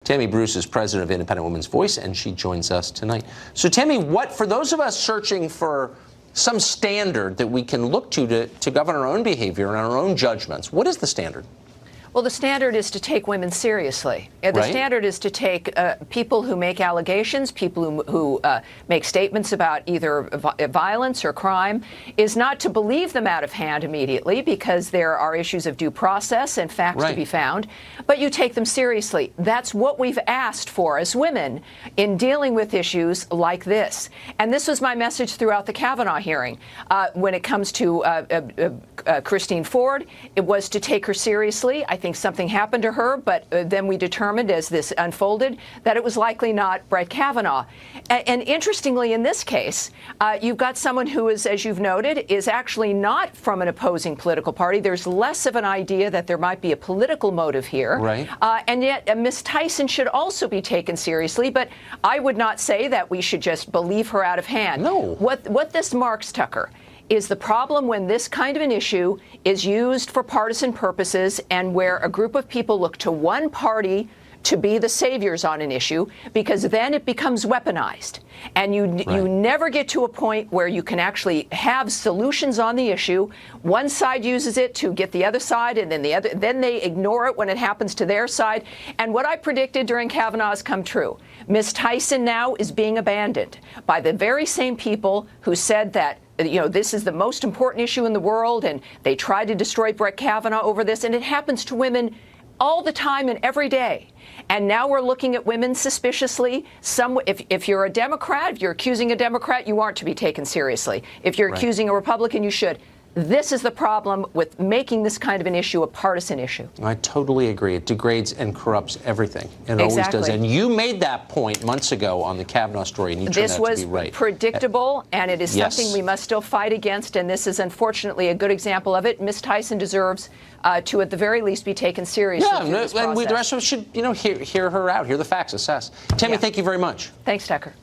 Tammy Bruce is president of Independent Women's Voice, and she joins us tonight. So, Tammy, for those of us searching for some standard that we can look to govern our own behavior and our own judgments, what is the standard? Well, the standard is to take women seriously. The standard is to take people who make allegations, people who make statements about either violence or crime, is not to believe them out of hand immediately, because there are issues of due process and facts to be found, but you take them seriously. That's what we've asked for as women in dealing with issues like this. And this was my message throughout the Kavanaugh hearing. When it comes to Christine Ford, it was to take her seriously. I think something happened to her, but then we determined as this unfolded that it was likely not Brett Kavanaugh. And interestingly, in this case, you've got someone who is, as you've noted, is actually not from an opposing political party. There's less of an idea that there might be a political motive here. And yet Ms. Tyson should also be taken seriously, but I would not say that we should just believe her out of hand. No. What this marks, Tucker, is the problem when this kind of an issue is used for partisan purposes and where a group of people look to one party to be the saviors on an issue, because then it becomes weaponized. And you never get to a point where you can actually have solutions on the issue. One side uses it to get the other side, and then they ignore it when it happens to their side. And what I predicted during Kavanaugh has come true. Ms. Tyson now is being abandoned by the very same people who said that, you know, this is the most important issue in the world, and they tried to destroy Brett Kavanaugh over this, and it happens to women all the time and every day. And now we're looking at women suspiciously. If you're a Democrat, if you're accusing a Democrat, you aren't to be taken seriously. If you're accusing a Republican, you should. This is the problem with making this kind of an issue a partisan issue. I totally agree. It degrades and corrupts everything. It always does. And you made that point months ago on the Kavanaugh story, and you turned out to be right. This was predictable, and it is something we must still fight against, and this is unfortunately a good example of it. Ms. Tyson deserves to, at the very least, be taken seriously. Yeah, and the rest of us should, hear her out, hear the facts, assess. Tammy, thank you very much. Thanks, Tucker.